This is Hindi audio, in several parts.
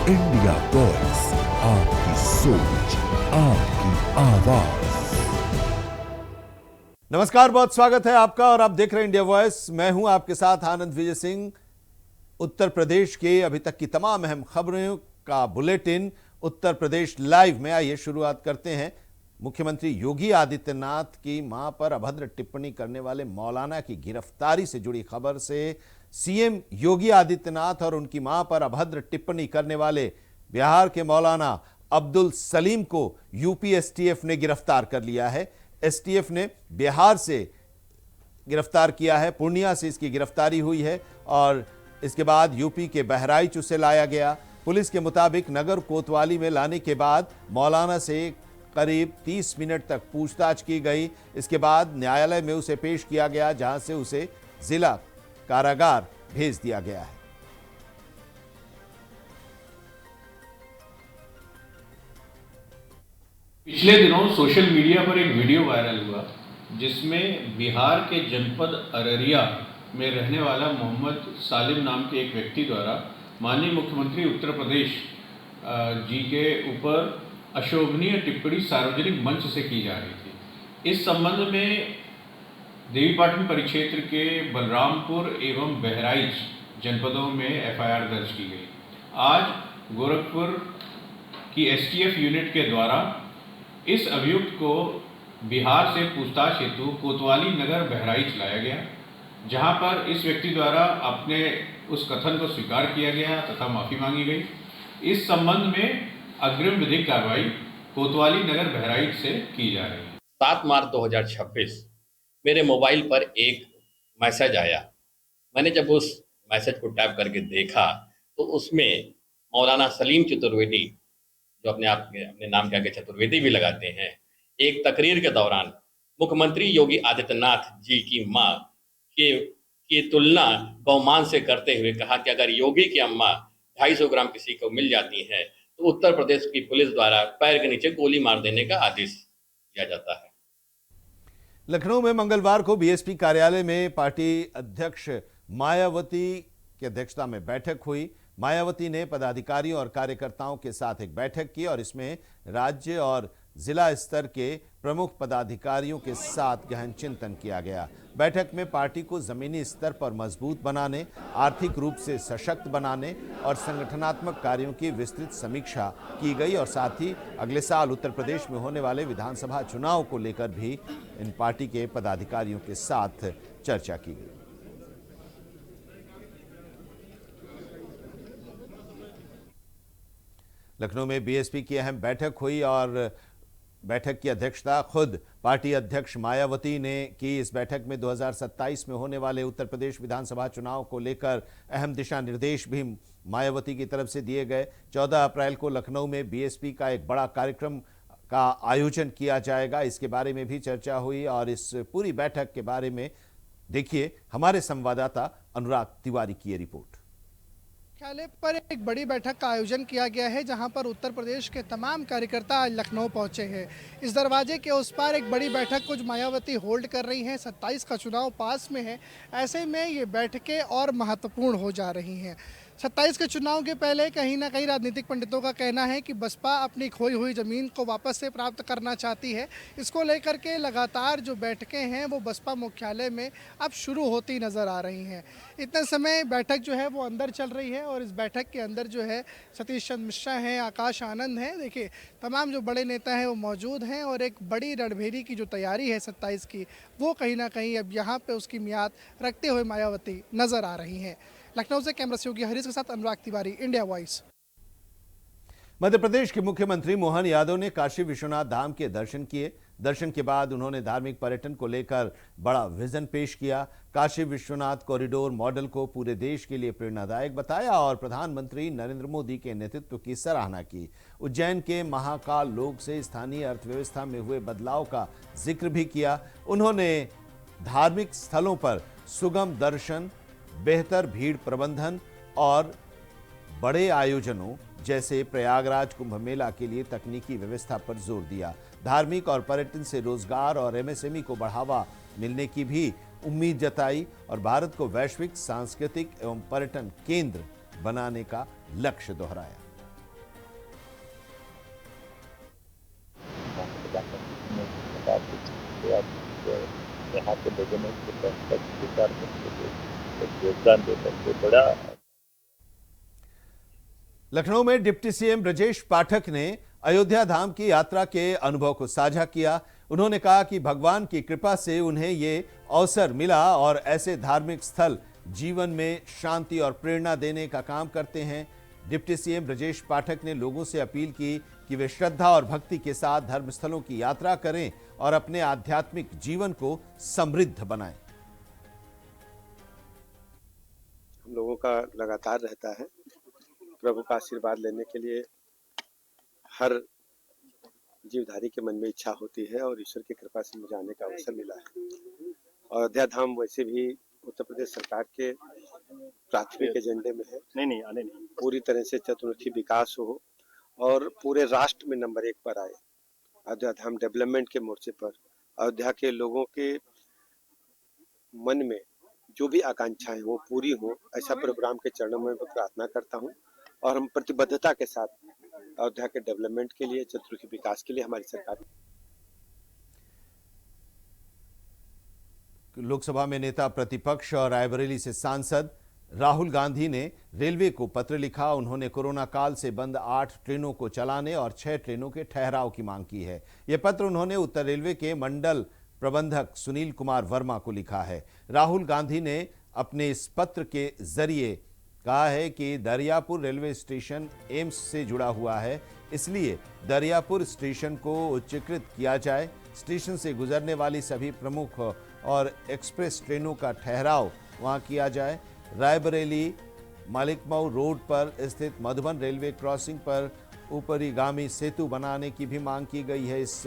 इंडिया वॉइस, आपकी सोच, आपकी आवाज। नमस्कार, बहुत स्वागत है आपका और आप देख रहे हैं इंडिया वॉइस। मैं हूं आपके साथ आनंद विजय सिंह। उत्तर प्रदेश के अभी तक की तमाम अहम खबरों का बुलेटिन उत्तर प्रदेश लाइव में। आइए शुरुआत करते हैं मुख्यमंत्री योगी आदित्यनाथ की मां पर अभद्र टिप्पणी करने वाले मौलाना की गिरफ्तारी से जुड़ी खबर से। सीएम योगी आदित्यनाथ और उनकी मां पर अभद्र टिप्पणी करने वाले बिहार के मौलाना अब्दुल सलीम को यूपी एसटीएफ ने गिरफ्तार कर लिया है। एसटीएफ ने बिहार से गिरफ्तार किया है, पूर्णिया से इसकी गिरफ्तारी हुई है और इसके बाद यूपी के बहराइच उसे लाया गया। पुलिस के मुताबिक नगर कोतवाली में लाने के बाद मौलाना से करीब 30 मिनट तक पूछताछ की गई। इसके बाद न्यायालय में उसे पेश किया गया, जहां से उसे जिला कारागार भेज दिया गया है। पिछले दिनों सोशल मीडिया पर एक वीडियो वायरल हुआ जिसमें बिहार के जनपद अररिया में रहने वाला मोहम्मद सालिम नाम के एक व्यक्ति द्वारा माननीय मुख्यमंत्री उत्तर प्रदेश जी के ऊपर अशोभनीय टिप्पणी सार्वजनिक मंच से की जा रही थी। इस संबंध में देवीपाटन परिक्षेत्र के बलरामपुर एवं बहराइच जनपदों में एफआईआर दर्ज की गई। आज गोरखपुर की एसटीएफ यूनिट के द्वारा इस अभियुक्त को बिहार से पूछताछ हेतु कोतवाली नगर बहराइच लाया गया, जहां पर इस व्यक्ति द्वारा अपने उस कथन को स्वीकार किया गया तथा माफी मांगी गई। इस संबंध में अग्रिम विधिक कार्रवाई कोतवाली नगर बहराइच से की जा रही है। 7 मार्च 2026 मेरे मोबाइल पर एक मैसेज आया। मैंने जब उस मैसेज को टैप करके देखा तो उसमें मौलाना सलीम चतुर्वेदी, जो अपने नाम के आगे चतुर्वेदी भी लगाते हैं, एक तकरीर के दौरान मुख्यमंत्री योगी आदित्यनाथ जी की मां की तुलना गौमान से करते हुए कहा कि अगर योगी की अम्मा 250 ग्राम किसी को मिल जाती है तो उत्तर प्रदेश की पुलिस द्वारा पैर के नीचे गोली मार देने का आदेश दिया जाता है। लखनऊ में मंगलवार को बीएसपी कार्यालय में पार्टी अध्यक्ष मायावती की अध्यक्षता में बैठक हुई। मायावती ने पदाधिकारियों और कार्यकर्ताओं के साथ एक बैठक की और इसमें राज्य और जिला स्तर के प्रमुख पदाधिकारियों के साथ गहन चिंतन किया गया। बैठक में पार्टी को जमीनी स्तर पर मजबूत बनाने, आर्थिक रूप से सशक्त बनाने और संगठनात्मक कार्यों की विस्तृत समीक्षा की गई और साथ ही अगले साल उत्तर प्रदेश में होने वाले विधानसभा चुनाव को लेकर भी इन पार्टी के पदाधिकारियों के साथ चर्चा की गई। लखनऊ में बीएसपी की अहम बैठक हुई और बैठक की अध्यक्षता खुद पार्टी अध्यक्ष मायावती ने की। इस बैठक में 2027 में होने वाले उत्तर प्रदेश विधानसभा चुनाव को लेकर अहम दिशा निर्देश भी मायावती की तरफ से दिए गए। 14 अप्रैल को लखनऊ में बीएसपी का एक बड़ा कार्यक्रम का आयोजन किया जाएगा, इसके बारे में भी चर्चा हुई और इस पूरी बैठक के बारे में देखिए हमारे संवाददाता अनुराग तिवारी की ये रिपोर्ट। मुख्यालय पर एक बड़ी बैठक का आयोजन किया गया है, जहां पर उत्तर प्रदेश के तमाम कार्यकर्ता आज लखनऊ पहुंचे हैं। इस दरवाजे के उस पार एक बड़ी बैठक कुछ मायावती होल्ड कर रही हैं। 27 का चुनाव पास में है, ऐसे में ये बैठकें और महत्वपूर्ण हो जा रही हैं। 27 के चुनाव के पहले कहीं ना कहीं राजनीतिक पंडितों का कहना है कि बसपा अपनी खोई हुई ज़मीन को वापस से प्राप्त करना चाहती है। इसको लेकर के लगातार जो बैठकें हैं वो बसपा मुख्यालय में अब शुरू होती नज़र आ रही हैं। इतने समय बैठक जो है वो अंदर चल रही है और इस बैठक के अंदर जो है सतीश चंद्र मिश्रा हैं, आकाश आनंद हैं, देखिए तमाम जो बड़े नेता हैं वो मौजूद हैं और एक बड़ी रणभेरी की जो तैयारी है 27 की, वो कहीं ना कहीं अब यहाँ पे उसकी मियाद रखते हुए मायावती नज़र आ रही हैं। लखनऊ से कैमरा सहयोगी हरीश के साथ अनुराग तिवारी, इंडिया वॉइस। मध्य प्रदेश के मुख्यमंत्री मोहन यादव ने काशी विश्वनाथ धाम के दर्शन किए। दर्शन के बाद उन्होंने धार्मिक पर्यटन को लेकर बड़ा विजन पेश किया। काशी विश्वनाथ कॉरिडोर मॉडल को पूरे देश के लिए प्रेरणादायक बताया और प्रधानमंत्री नरेंद्र मोदी के नेतृत्व की सराहना की। उज्जैन के महाकाल लोक से स्थानीय अर्थव्यवस्था में हुए बदलाव का जिक्र भी किया। उन्होंने धार्मिक स्थलों पर सुगम दर्शन, बेहतर भीड़ प्रबंधन और बड़े आयोजनों जैसे प्रयागराज कुंभ मेला के लिए तकनीकी व्यवस्था पर जोर दिया। धार्मिक और पर्यटन से रोजगार और एमएसएमई को बढ़ावा मिलने की भी उम्मीद जताई और भारत को वैश्विक सांस्कृतिक एवं पर्यटन केंद्र बनाने का लक्ष्य दोहराया। यहाँ के लोगों ने उसको तक स्वीकार करके एक योगदान दे करके बड़ा। लखनऊ में डिप्टी सीएम ब्रजेश पाठक ने अयोध्या धाम की यात्रा के अनुभव को साझा किया। उन्होंने कहा कि भगवान की कृपा से उन्हें ये अवसर मिला और ऐसे धार्मिक स्थल जीवन में शांति और प्रेरणा देने का काम करते हैं। डिप्टी सीएम ब्रजेश पाठक ने लोगों से अपील की कि वे श्रद्धा और भक्ति के साथ धर्मस्थलों की यात्रा करें और अपने आध्यात्मिक जीवन को समृद्ध बनाएं। हम लोगों का लगातार रहता है प्रभु का आशीर्वाद लेने के लिए। हर जीवधारी के मन में इच्छा होती है और ईश्वर की कृपा से मुझे आने का अवसर मिला है। अयोध्या धाम वैसे भी उत्तर प्रदेश सरकार के प्राथमिक एजेंडे में है। आने नहीं, पूरी तरह से चतुर्मुखी विकास हो और पूरे राष्ट्र में नंबर 1 पर आए। अयोध्या धाम डेवलपमेंट के मोर्चे पर अयोध्या के लोगों के मन में जो भी आकांक्षाएं वो पूरी हो, ऐसा प्रोग्राम के चरणों में मैं प्रार्थना करता हूं। और हम प्रतिबद्धता के साथ अयोध्या के डेवलपमेंट के लिए, चतुर्मुखी विकास के लिए हमारी सरकार। लोकसभा में नेता प्रतिपक्ष और रायबरेली से सांसद राहुल गांधी ने रेलवे को पत्र लिखा। उन्होंने कोरोना काल से बंद 8 ट्रेनों को चलाने और 6 ट्रेनों के ठहराव की मांग की है। यह पत्र उन्होंने उत्तर रेलवे के मंडल प्रबंधक सुनील कुमार वर्मा को लिखा है। राहुल गांधी ने अपने इस पत्र के जरिए कहा है कि दरियापुर रेलवे स्टेशन एम्स से जुड़ा हुआ है, इसलिए दरियापुर स्टेशन को उच्चीकृत किया जाए। स्टेशन से गुजरने वाली सभी प्रमुख और एक्सप्रेस ट्रेनों का ठहराव वहां किया जाए। रायबरेली मालिकमऊ रोड पर स्थित मधुबन रेलवे क्रॉसिंग पर ऊपरीगामी सेतु बनाने की भी मांग की गई है इस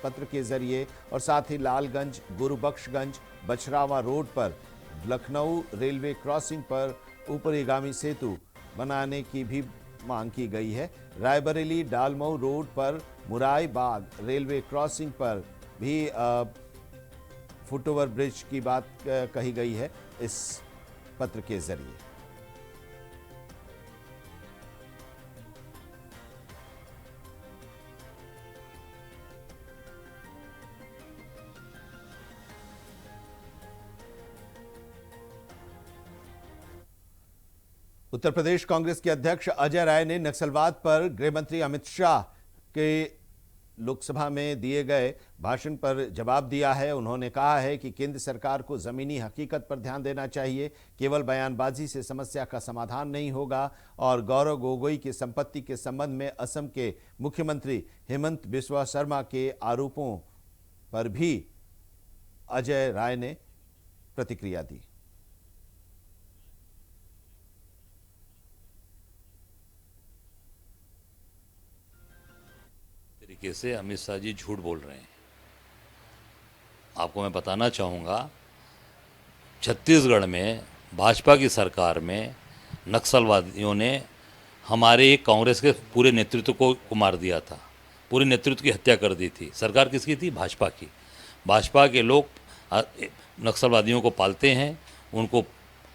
पत्र के जरिए। और साथ ही लालगंज, गुरुबख्शगंज, बछरावा रोड पर लखनऊ रेलवे क्रॉसिंग पर ऊपरीगामी सेतु बनाने की भी मांग की गई है। रायबरेली डालमऊ रोड पर मुराई बाग रेलवे क्रॉसिंग पर भी फुटओवर ब्रिज की बात कही गई है इस पत्र के जरिए। उत्तर प्रदेश कांग्रेस के अध्यक्ष अजय राय ने नक्सलवाद पर गृह मंत्री अमित शाह के लोकसभा में दिए गए भाषण पर जवाब दिया है। उन्होंने कहा है कि केंद्र सरकार को जमीनी हकीकत पर ध्यान देना चाहिए, केवल बयानबाजी से समस्या का समाधान नहीं होगा। और गौरव गोगोई की संपत्ति के संबंध में असम के मुख्यमंत्री हेमंत बिस्वा शर्मा के आरोपों पर भी अजय राय ने प्रतिक्रिया दी। तरीके से अमित शाह जी झूठ बोल रहे हैं। आपको मैं बताना चाहूँगा, छत्तीसगढ़ में भाजपा की सरकार में नक्सलवादियों ने हमारे कांग्रेस के पूरे नेतृत्व को मार दिया था, पूरे नेतृत्व की हत्या कर दी थी। सरकार किसकी थी? भाजपा की। भाजपा के लोग नक्सलवादियों को पालते हैं, उनको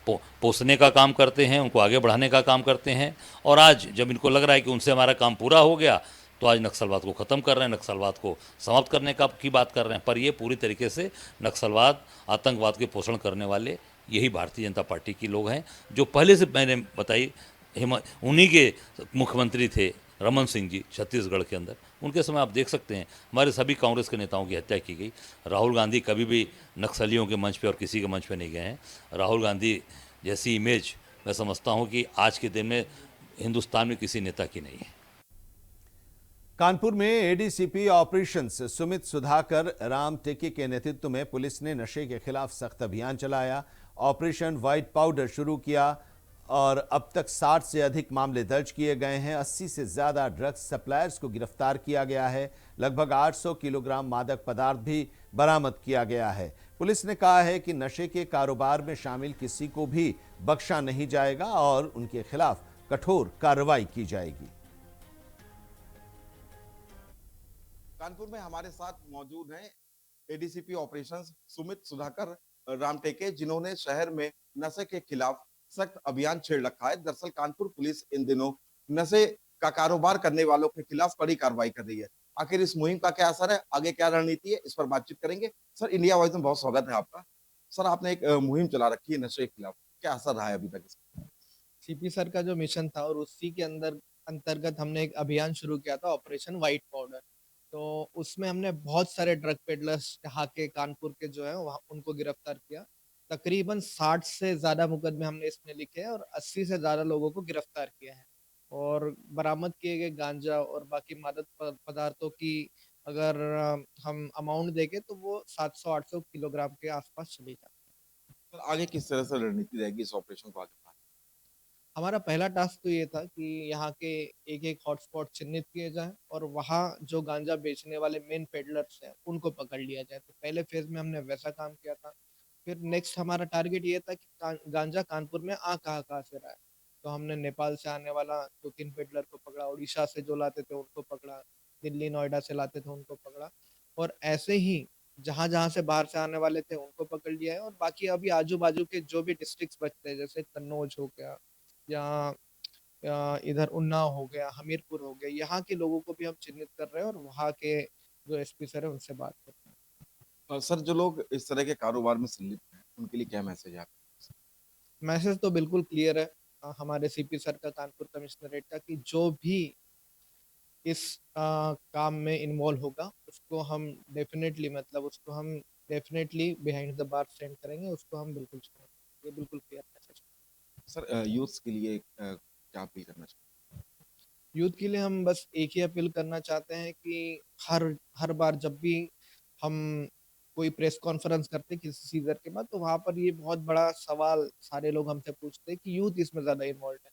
पोसने का काम करते हैं, उनको आगे बढ़ाने का काम करते हैं। और आज जब इनको लग रहा है कि उनसे हमारा काम पूरा हो गया, तो आज नक्सलवाद को ख़त्म कर रहे हैं, नक्सलवाद को समाप्त करने की बात कर रहे हैं। पर ये पूरी तरीके से नक्सलवाद, आतंकवाद के पोषण करने वाले यही भारतीय जनता पार्टी के लोग हैं, जो पहले से मैंने बताई उन्हीं के मुख्यमंत्री थे रमन सिंह जी छत्तीसगढ़ के अंदर। उनके समय आप देख सकते हैं हमारे सभी कांग्रेस के नेताओं की हत्या की गई। राहुल गांधी कभी भी नक्सलियों के मंच पे और किसी के मंच पे नहीं गए हैं। राहुल गांधी जैसी इमेज मैं समझता हूं कि आज के दिन में हिंदुस्तान में किसी नेता की नहीं है। कानपुर में एडीसीपी ऑपरेशंस सुमित सुधाकर राम टेके के नेतृत्व में पुलिस ने नशे के खिलाफ सख्त अभियान चलाया। ऑपरेशन व्हाइट पाउडर शुरू किया और अब तक 60 से अधिक मामले दर्ज किए गए हैं। 80 से ज्यादा ड्रग्स सप्लायर्स को गिरफ्तार किया गया है। लगभग 800 किलोग्राम मादक पदार्थ भी बरामद किया गया है। पुलिस ने कहा है कि नशे के कारोबार में शामिल किसी को भी बख्शा नहीं जाएगा और उनके खिलाफ कठोर कार्रवाई की जाएगी। कानपुर में हमारे साथ मौजूद हैं एडीसीपी ऑपरेशंस सुमित सुधाकर रामटेके, जिन्होंने शहर में नशे के खिलाफ सख्त अभियान छेड़ रखा है। दरअसल कानपुर पुलिस इन दिनों नशे का कारोबार करने वालों के खिलाफ कड़ी कार्रवाई कर रही है। आखिर इस मुहिम का क्या असर है, आगे क्या रणनीति है, इस पर बातचीत करेंगे। सर, इंडिया वॉइस में बहुत स्वागत है आपका। सर, आपने एक मुहिम चला रखी है नशे के खिलाफ, क्या असर रहा है अभी तक इसका? सीपी सर का जो मिशन था और उसी के अंदर अंतर्गत हमने एक अभियान शुरू किया था, ऑपरेशन व्हाइट पाउडर। तो उसमें हमने बहुत सारे ड्रग पेडलर्स यहाँ के कानपुर के जो है वहाँ उनको गिरफ्तार किया। तकरीबन 60 से ज़्यादा मुकदमे हमने इसमें लिखे हैं और 80 से ज़्यादा लोगों को गिरफ्तार किया है। और बरामद किए गए गांजा और बाकी मादक पदार्थों की अगर हम अमाउंट देखें तो वो 700-800 किलोग्राम के आसपास चली जाती है। सर, आगे किस तरह से रणनीति रहेगी इस ऑपरेशन को आगे बढ़ाने हमारा पहला टास्क तो ये था कि यहाँ के एक-एक हॉटस्पॉट चिन्हित किए जाएँ और वहाँ जो गांजा बेचने वाले मेन पेडलर्स हैं, उनको पकड़ लिया जाए। तो पहले फ़ेज़ में हमने वैसा काम किया था। फिर नेक्स्ट हमारा टारगेट ये था कि गांजा कानपुर में आ कहाँ-कहाँ से रहा है। तो हमने नेपाल से आने वाला 2-3 पेडलर को पकड़ा, उड़ीसा से जो लाते थे उनको पकड़ा, दिल्ली, नोएडा से लाते थे उनको पकड़ा और ऐसे ही जहाँ-जहाँ से बाहर से आने वाले थे उनको पकड़ लिया है और बाकी अभी आजू-बाजू के जो भी डिस्ट्रिक्ट्स बचते हैं, जैसे कन्नौज हो गया या इधर उन्नाव हो गया, हमीरपुर हो गया, यहाँ के लोगों को भी हम चिन्हित कर रहे हैं और वहाँ के जो एसपी सर हैं उनसे बात कर रहे हैं। सर, जो लोग इस तरह के कारोबार में संलिप्त हैं, उनके लिए क्या मैसेज है आपका? मैसेज तो बिल्कुल क्लियर है हमारे सीपी सर का कानपुर कमिश्नरेट का कि जो भी इस काम में इन्वॉल्व होगा उसको हम definitely behind the bar stand करेंगे, उसको हम बिल्कुल छोड़ेंगे। ये बिल्कुल क्लियर मैसेज है। सर, यूथ के लिए क्या अपील करना चाहिए? यूथ के लिए हम बस एक ही अपील करना चाहते हैं कि हर हर बार जब भी हम कोई प्रेस कॉन्फ्रेंस करते हैं किसी सीजन के बाद, तो वहाँ पर ये बहुत बड़ा सवाल सारे लोग हमसे पूछते हैं कि यूथ इसमें ज़्यादा इन्वॉल्व है।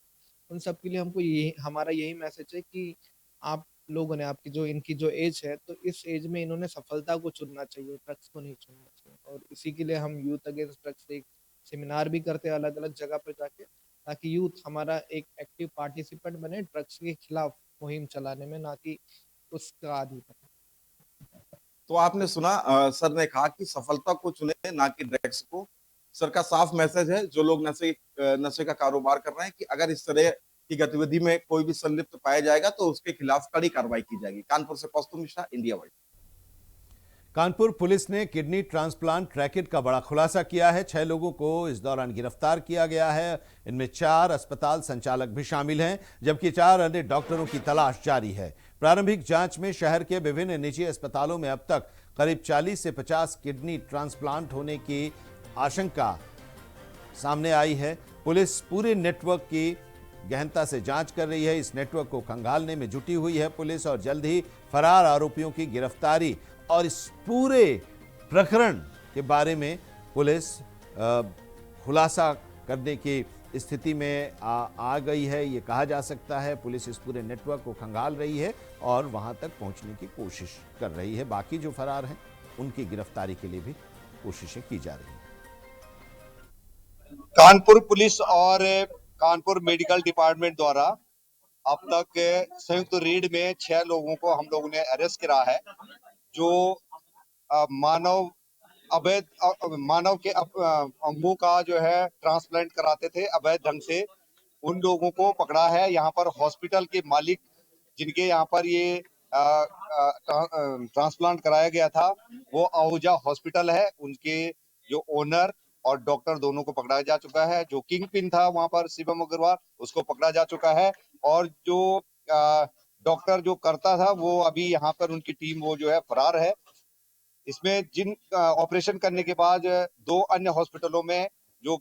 उन सब के लिए हमको यही हमारा यही मैसेज है कि आप लोगों ने आपकी जो इनकी जो एज है, तो इस एज में इन्होंने सफलता को चुनना चाहिए, ड्रग्स को नहीं चुनना चाहिए। और इसी के लिए हम यूथ अगेंस्ट ड्रग्स एक सेमिनार भी करते हैं अलग-अलग जगह पे जाके, ताकि यूथ हमारा एक एक्टिव पार्टिसिपेंट बने ड्रग्स के खिलाफ मुहिम चलाने में, ना कि उसका आदी बने। तो आपने सुना, सर ने कहा कि सफलता को चुने ना कि ड्रग्स को। सर का साफ मैसेज है, जो लोग नशे का कारोबार कर रहे हैं, कि अगर इस तरह की गतिविधि में कोई भी संलिप्त पाया जाएगा तो उसके खिलाफ कड़ी कार्रवाई की जाएगी। कानपुर से Kaustubh Mishra, India wide. Kanpur police ने किडनी ट्रांसप्लांट रैकेट का बड़ा खुलासा किया है। 6 लोगों को इस दौरान गिरफ्तार किया गया है। इनमें 4 अस्पताल संचालक भी शामिल हैं, जबकि 4 अन्य डॉक्टरों की तलाश जारी है। प्रारंभिक जांच में शहर के विभिन्न निजी अस्पतालों में अब तक करीब 40 से 50 किडनी ट्रांसप्लांट होने की आशंका सामने आई है। पुलिस पूरे नेटवर्क की गहनता से जांच कर रही है। इस नेटवर्क को खंगालने में जुटी हुई है पुलिस और जल्द ही फरार आरोपियों की गिरफ्तारी और इस पूरे प्रकरण के बारे में पुलिस खुलासा करने की स्थिति में आ गई है। ये कहा जा सकता है पुलिस इस पूरे नेटवर्क को खंगाल रही है और वहां तक पहुंचने की कोशिश कर रही है। बाकी जो फरार हैं उनकी गिरफ्तारी के लिए भी कोशिशें की जा रही हैं। कानपुर पुलिस और कानपुर मेडिकल डिपार्टमेंट द्वारा अब तक संयुक्त रेड में 6 लोगों को हम लोगों ने अरेस्ट करा है, जो मानव के अंगों का जो है ट्रांसप्लांट कराते थे अवैध ढंग से। उन लोगों को पकड़ा है। यहाँ पर हॉस्पिटल के मालिक जिनके यहाँ पर ये ट्रांसप्लांट कराया गया था, वो आहूजा हॉस्पिटल है। उनके जो ओनर और डॉक्टर दोनों को पकड़ा जा चुका है। जो किंग पिन था वहां पर शिवम अग्रवाल, उसको पकड़ा जा चुका है। और जो डॉक्टर जो करता था वो अभी यहाँ पर उनकी टीम वो जो है फरार है। इसमें जिन ऑपरेशन करने के बाद 2 अन्य हॉस्पिटलों में जो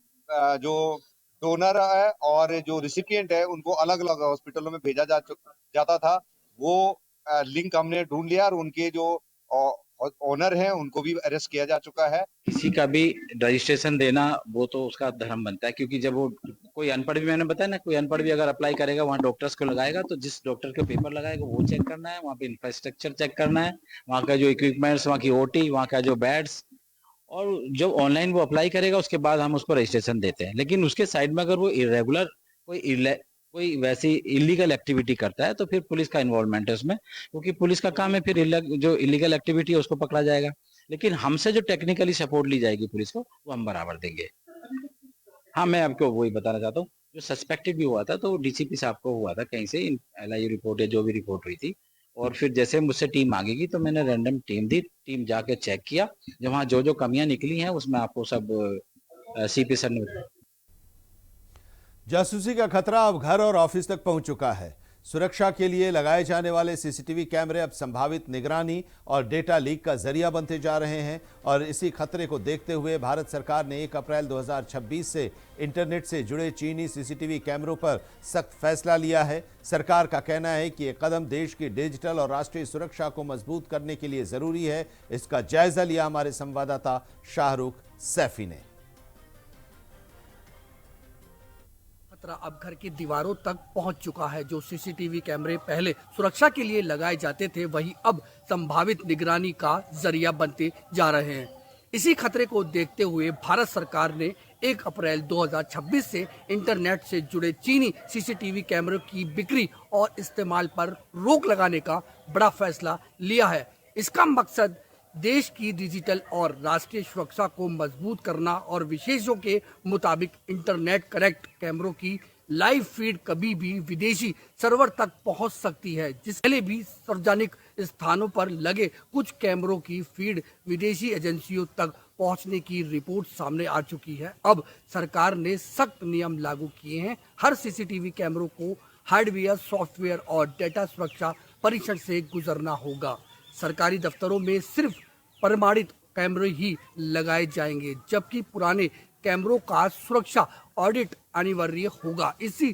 डोनर है और जो रिसिपिएंट है उनको अलग अलग हॉस्पिटलों में भेजा जाता था, वो लिंक हमने ढूंढ लिया और उनके जो ओनर हैं उनको भी अरेस्ट किया जा चुका है। किसी का भी रजिस्ट्रेशन देना वो तो उसका धर्म बनता है, क्योंकि जब वो कोई अनपढ़ भी, मैंने बताया ना, कोई अनपढ़ भी अगर अप्लाई करेगा वहाँ डॉक्टर्स को लगाएगा, तो जिस डॉक्टर के पेपर लगाएगा वो चेक करना है, वहाँ पे इंफ्रास्ट्रक्चर चेक करना है, वहाँ का जो इक्विपमेंट्स, वहाँ की ओटी, वहाँ का जो बेड्स, और जब ऑनलाइन वो अप्लाई करेगा उसके बाद हम उसको रजिस्ट्रेशन देते हैं। लेकिन उसके साइड में अगर वो इरेगुलर कोई वैसी इलीगल एक्टिविटी करता है तो फिर पुलिस का इन्वॉल्वमेंट है उसमें, क्योंकि पुलिस का काम है फिर जो इलीगल एक्टिविटी है उसको पकड़ा जाएगा। लेकिन हमसे जो टेक्निकली सपोर्ट ली जाएगी पुलिस को वो हम बराबर देंगे। हाँ, मैं आपको वही बताना चाहता हूँ, जो सस्पेक्टेड भी हुआ था तो डीसीपी साहब को हुआ था कहीं से LIU रिपोर्ट या जो भी रिपोर्ट हुई थी, और फिर जैसे मुझसे टीम मांगेगी तो मैंने रैंडम टीम दी, टीम जाके चेक किया, जहाँ जो जो कमियां निकली हैं उसमें आपको सब सीपी सर ने। जासूसी का खतरा अब घर और ऑफिस तक पहुंच चुका है। सुरक्षा के लिए लगाए जाने वाले सीसीटीवी कैमरे अब संभावित निगरानी और डेटा लीक का जरिया बनते जा रहे हैं और इसी खतरे को देखते हुए भारत सरकार ने 1 अप्रैल 2026 से इंटरनेट से जुड़े चीनी सीसीटीवी कैमरों पर सख्त फैसला लिया है। सरकार का कहना है कि यह कदम देश की डिजिटल और राष्ट्रीय सुरक्षा को मजबूत करने के लिए जरूरी है। इसका जायजा लिया हमारे संवाददाता शाहरुख सैफी ने। खतरा अब घर की दीवारों तक पहुंच चुका है। जो सीसीटीवी कैमरे पहले सुरक्षा के लिए लगाए जाते थे, वही अब संभावित निगरानी का जरिया बनते जा रहे हैं। इसी खतरे को देखते हुए भारत सरकार ने 1 अप्रैल 2026 से इंटरनेट से जुड़े चीनी सीसीटीवी कैमरों की बिक्री और इस्तेमाल पर रोक लगाने का बड़ा फैसला लिया है। इसका मकसद देश की डिजिटल और राष्ट्रीय सुरक्षा को मजबूत करना और विशेषज्ञों के मुताबिक इंटरनेट कनेक्ट कैमरों की लाइव फीड कभी भी विदेशी सर्वर तक पहुंच सकती है। जिसके लिए भी सार्वजनिक स्थानों पर लगे कुछ कैमरों की फीड विदेशी एजेंसियों तक पहुंचने की रिपोर्ट सामने आ चुकी है। अब सरकार ने सख्त नियम लागू किए हैं। हर सीसीटीवी कैमरों को हार्डवेयर, सॉफ्टवेयर और डेटा सुरक्षा परीक्षण से गुजरना होगा। सरकारी दफ्तरों में सिर्फ प्रमाणित कैमरे ही लगाए जाएंगे, जबकि पुराने कैमरों का सुरक्षा ऑडिट अनिवार्य होगा। इसी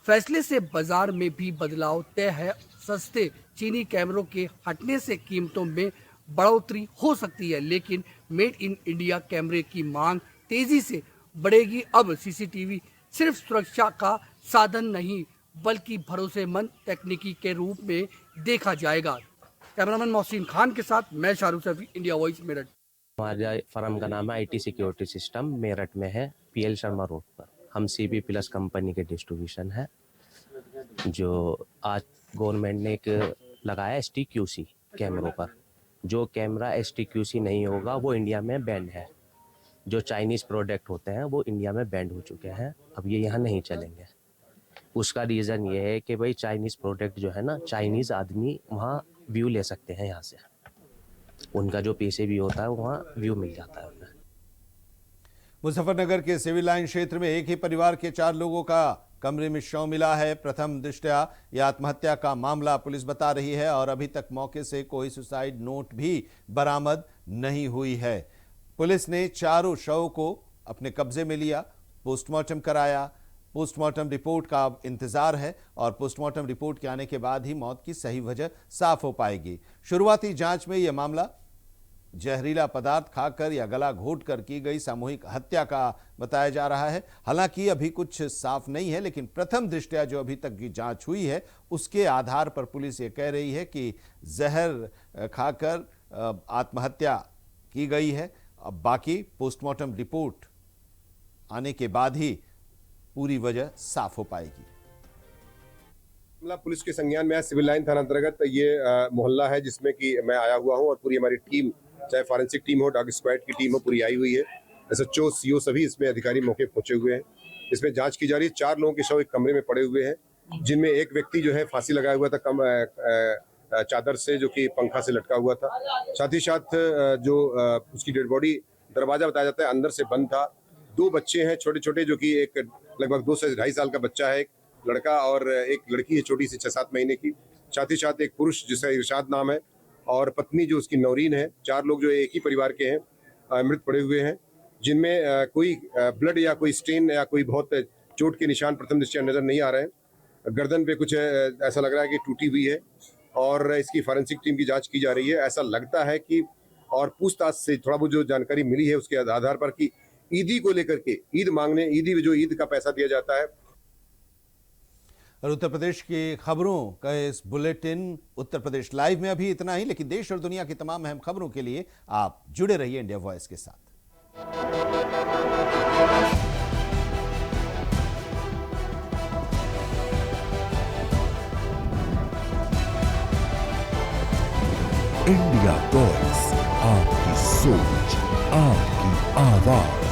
फैसले से बाजार में भी बदलाव तय है। सस्ते चीनी कैमरों के हटने से कीमतों में बढ़ोतरी हो सकती है, लेकिन मेड इन इंडिया कैमरे की मांग तेजी से बढ़ेगी। अब सीसीटीवी सिर्फ सुरक्षा का साधन नहीं, बल्कि भरोसेमंद तकनीकी के रूप में देखा जाएगा। कैमरामैन मोहसिन खान के साथ मैं शाहरुख सैफी, इंडिया वॉइस, मेरठ। हमारा फर्म का नाम है IT सिक्योरिटी सिस्टम, मेरठ में है, PL शर्मा रोड पर। हम CB प्लस कंपनी के डिस्ट्रीब्यूशन है। जो आज गवर्नमेंट ने एक लगाया STQC कैमरों पर। जो कैमरा STQC नहीं होगा वो इंडिया में बैन है। जो चाइनीज़ प्रोडक्ट होते हैं वो इंडिया में बैन हो चुके हैं, अब ये यहाँ नहीं चलेंगे। उसका रीज़न ये है कि भाई चाइनीज़ प्रोडक्ट जो है ना, चाइनीज़ आदमी वहाँ व्यू ले सकते हैं, यहाँ से उनका जो पैसे भी होता है वहाँ व्यू मिल जाता है उन्हें। मुजफ्फरनगर के सिविल लाइन क्षेत्र में एक ही परिवार के 4 लोगों का कमरे में शव मिला है। प्रथम दृष्टया यह आत्महत्या का मामला पुलिस बता रही है और अभी तक मौके से कोई सुसाइड नोट भी बरामद नहीं हुई है। पुलिस ने चारों शव को अपने कब्जे में लिया, पोस्टमार्टम कराया। पोस्टमार्टम रिपोर्ट का अब इंतजार है और पोस्टमार्टम रिपोर्ट के आने के बाद ही मौत की सही वजह साफ हो पाएगी। शुरुआती जांच में यह मामला जहरीला पदार्थ खाकर या गला घोंटकर की गई सामूहिक हत्या का बताया जा रहा है। हालांकि अभी कुछ साफ नहीं है, लेकिन प्रथम दृष्टया जो अभी तक की जांच हुई है उसके आधार पर पुलिस ये कह रही है कि जहर खाकर आत्महत्या की गई है। अब बाकी पोस्टमार्टम रिपोर्ट आने के बाद ही पूरी वजह साफ हो पाएगी। मामला पुलिस के संज्ञान में है। सिविल लाइन थाना अंतर्गत ये मोहल्ला है जिसमें कि मैं आया हुआ हूं और पूरी हमारी टीम, चाहे फॉरेंसिक टीम हो, डॉग स्क्वाड की टीम हो, पूरी आई हुई है। SHO, CO सभी इसमें अधिकारी मौके पहुंचे हुए हैं। इसमें जांच की जा रही है। 4 लोगों के शव एक कमरे में पड़े हुए हैं, जिनमें एक व्यक्ति जो है फांसी लगाया हुआ था कम चादर से, जो कि पंखा से लटका हुआ था। साथ ही साथ जो उसकी डेड बॉडी, दरवाजा बताया जाता है अंदर से बंद था। 2 बच्चे हैं छोटे छोटे, जो कि एक लगभग 2 से 2.5 साल का बच्चा है, एक लड़का और एक लड़की है छोटी सी 6-7 महीने की। साथ ही साथ एक पुरुष जिसका इरशाद नाम है और पत्नी जो उसकी नौरीन है। 4 लोग जो एक ही परिवार के हैं मृत पड़े हुए हैं, जिनमें कोई ब्लड या कोई स्टेन या कोई बहुत चोट के निशान प्रथम दृष्टया नजर नहीं आ रहे हैं। गर्दन पे कुछ ऐसा लग रहा है कि टूटी हुई है और इसकी फॉरेंसिक टीम की जांच की जा रही है। ऐसा लगता है कि और पूछताछ से थोड़ा बहुत जो जानकारी मिली है उसके आधार पर कि ईदी को लेकर के, ईद मांगने, ईद का पैसा दिया जाता है। और उत्तर प्रदेश की खबरों का इस बुलेटिन उत्तर प्रदेश लाइव में अभी इतना ही, लेकिन देश और दुनिया की तमाम अहम खबरों के लिए आप जुड़े रहिए इंडिया वॉइस के साथ। इंडिया वॉइस, आपकी सोच, आपकी आवाज।